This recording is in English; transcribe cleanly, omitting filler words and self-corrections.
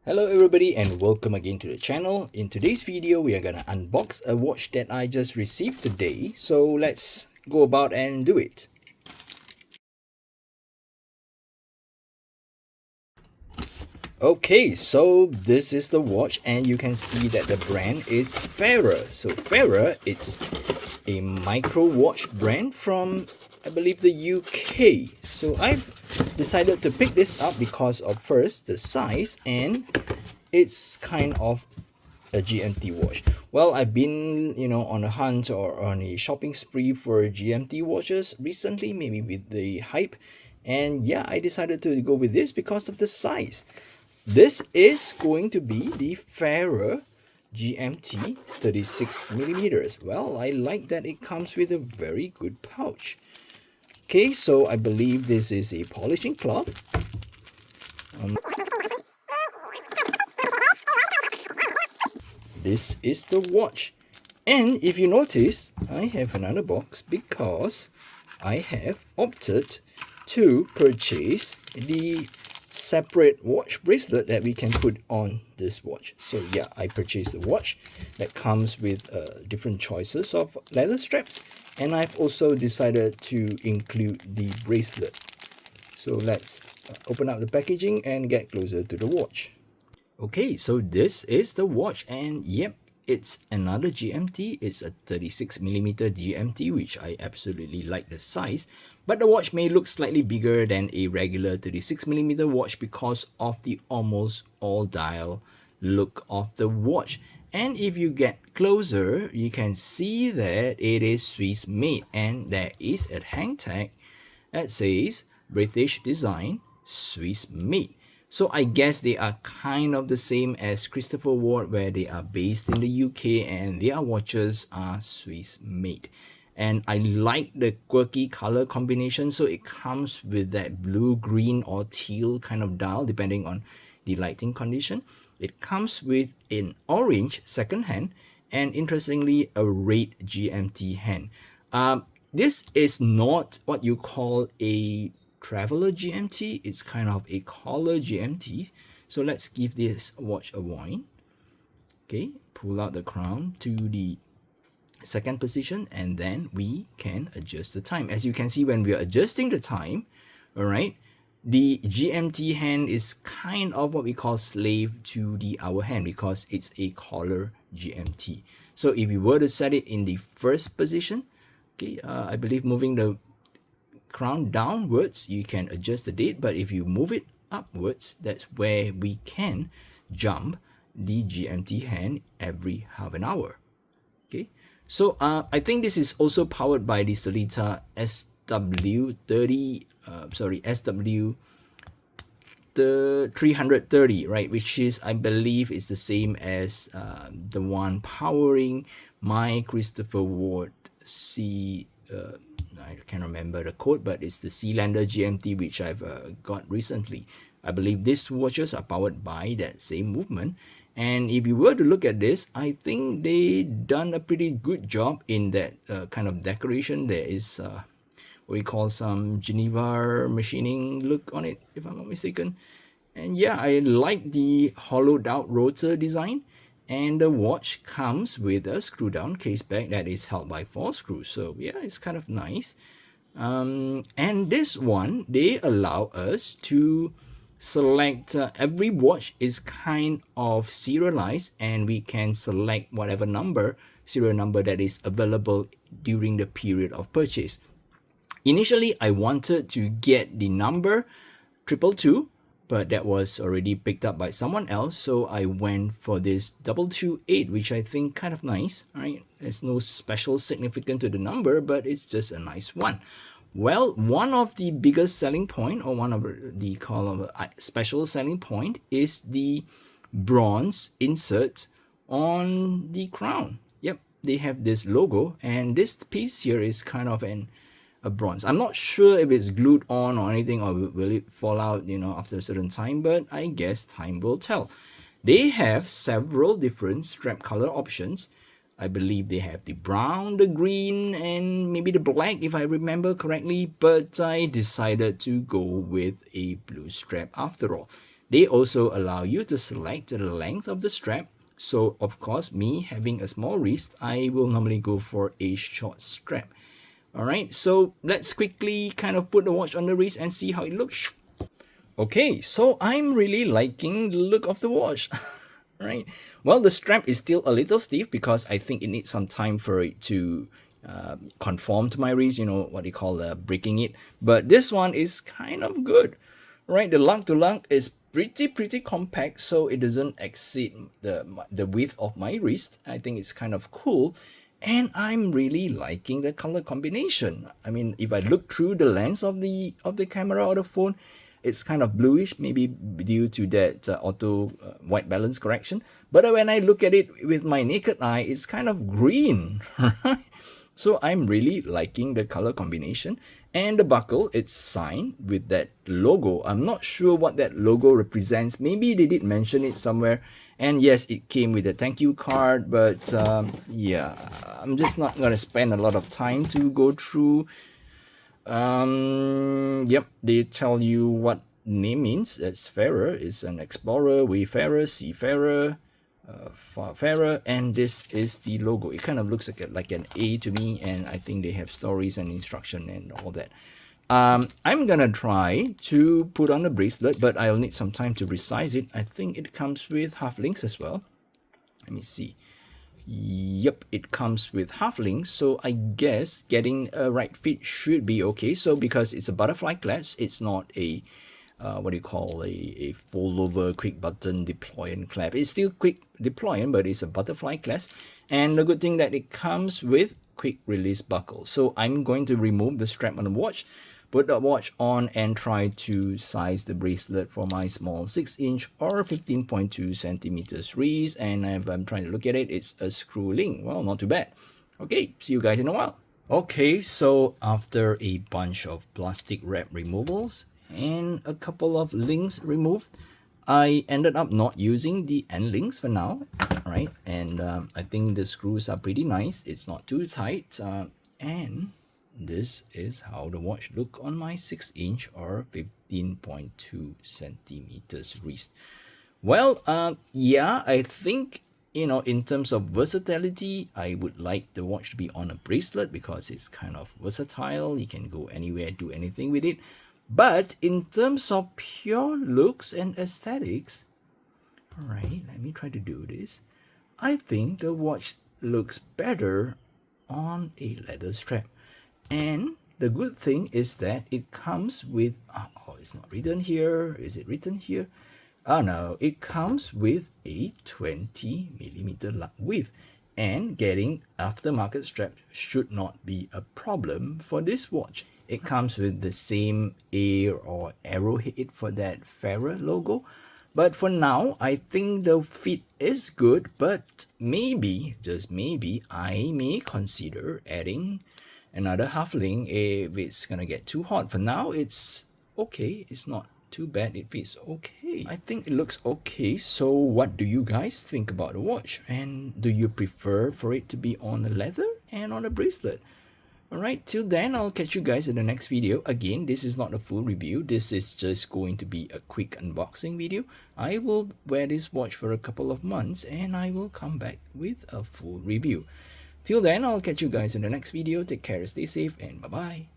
Hello everybody and welcome again to the channel. In today's video we are gonna unbox a watch that I just received today, so let's go about and do it. Okay, so this is the watch and you can see that the brand is Fairer. So Fairer, it's a micro watch brand from I believe the UK. So I've decided to pick this up because of first the size, and it's kind of a GMT watch. Well, I've been, on a hunt or on a shopping spree for GMT watches recently, maybe with the hype. And yeah, I decided to go with this because of the size. This is going to be the Fairer GMT 36 millimeters. Well, I like that it comes with a very good pouch. Okay, so I believe this is a polishing cloth. This is the watch. And if you notice, I have another box because I have opted to purchase the separate watch bracelet that we can put on this watch. So yeah, I purchased the watch that comes with different choices of leather straps, and I've also decided to include the bracelet. So let's open up the packaging and get closer to the watch. Okay, so this is the watch, and yep, it's another GMT. It's a 36mm GMT, which I absolutely like the size, but the watch may look slightly bigger than a regular 36mm watch because of the almost all dial look of the watch. And if you get closer, you can see that it is Swiss made, and there is a hang tag that says British design, Swiss made. So I guess they are kind of the same as Christopher Ward, where they are based in the UK and their watches are Swiss made. And I like the quirky color combination, so it comes with that blue, green or teal kind of dial depending on the lighting condition. It comes with an orange second hand and interestingly a red GMT hand. This is not what you call a traveler GMT. It's kind of a collar GMT. So let's give this watch a wind. Okay, pull out the crown to the second position, and then we can adjust the time. As you can see, when we are adjusting the time, all right, the GMT hand is kind of what we call slave to the hour hand because it's a collar GMT. So if we were to set it in the first position, okay, I believe moving the crown downwards, you can adjust the date, but if you move it upwards, that's where we can jump the GMT hand every half an hour. Okay, so I think this is also powered by the Sellita SW30, SW the 330, right, which is, I believe, is the same as the one powering my Christopher Ward C I can't remember the code, but it's the Sealander GMT which I've got recently. I believe these watches are powered by that same movement, and if you were to look at this, I think they done a pretty good job in that kind of decoration. There is what we call some Geneva machining look on it, if I'm not mistaken. And yeah, I like the hollowed out rotor design, and the watch comes with a screw down case back that is held by 4 screws. So yeah, it's kind of nice. And this one, they allow us to select every watch is kind of serialized, and we can select whatever serial number that is available during the period of purchase. Initially, I wanted to get the number 222, but that was already picked up by someone else, so I went for this 228, which I think kind of nice. Right, there's no special significance to the number, but it's just a nice one. Well, one of the biggest selling point, or one of the special selling point, is the bronze insert on the crown. Yep, they have this logo, and this piece here is kind of a bronze. I'm not sure if it's glued on or anything, or will it fall out, after a certain time, but I guess time will tell. They have several different strap color options. I believe they have the brown, the green, and maybe the black, if I remember correctly, but I decided to go with a blue strap after all. They also allow you to select the length of the strap. So of course, me having a small wrist, I will normally go for a short strap. All right, so let's quickly kind of put the watch on the wrist and see how it looks. Okay, so I'm really liking the look of the watch. Right. Well, the strap is still a little stiff because I think it needs some time for it to conform to my wrist, you know, what they call breaking it. But this one is kind of good, right? The lug to lug is pretty compact, so it doesn't exceed the width of my wrist. I think it's kind of cool. And I'm really liking the color combination. I mean, if I look through the lens of the camera or the phone, it's kind of bluish, maybe due to that auto white balance correction. But when I look at it with my naked eye, it's kind of green. So I'm really liking the color combination. And the buckle, it's signed with that logo. I'm not sure what that logo represents. Maybe they did mention it somewhere. And yes, it came with a thank you card. But yeah, I'm just not going to spend a lot of time to go through. Yep, they tell you what name means. It's farer, it's an explorer, wayfarer, seafarer, farfarer, and this is the logo. It kind of looks like an A to me, and I think they have stories and instruction and all that. I'm gonna try to put on a bracelet, but I'll need some time to resize it. I think it comes with half links as well. Let me see. Yep, it comes with half links, so I guess getting a right fit should be okay. So because it's a butterfly clasp, it's not a what do you call a fold over quick button deploy and clasp. It's still quick deploying, but it's a butterfly clasp. And the good thing that it comes with quick release buckle. So I'm going to remove the strap on the watch, put the watch on, and try to size the bracelet for my small 6-inch or 15.2 centimeters wrist. And if I'm trying to look at it, it's a screw link. Well, not too bad. Okay, see you guys in a while. Okay, so after a bunch of plastic wrap removals and a couple of links removed, I ended up not using the end links for now, right? And I think the screws are pretty nice. It's not too tight, and this is how the watch look on my 6-inch or 15.2 centimeters wrist. Well, yeah, I think, you know, in terms of versatility, I would like the watch to be on a bracelet because it's kind of versatile. You can go anywhere, do anything with it. But in terms of pure looks and aesthetics, all right, let me try to do this. I think the watch looks better on a leather strap. And the good thing is that it comes with, oh, it's not written here. Is it written here? Oh no, it comes with a 20 millimeter lug width. And getting aftermarket straps should not be a problem for this watch. It comes with the same A or arrowhead for that Farah logo. But for now, I think the fit is good, but maybe, just maybe, I may consider adding another half link if it's gonna get too hot. For now, it's okay. It's not too bad. It fits okay. I think it looks okay. So what do you guys think about the watch? And do you prefer for it to be on a leather and on a bracelet? Alright, till then, I'll catch you guys in the next video. Again, this is not a full review. This is just going to be a quick unboxing video. I will wear this watch for a couple of months and I will come back with a full review. Till then, I'll catch you guys in the next video. Take care, stay safe, and bye-bye.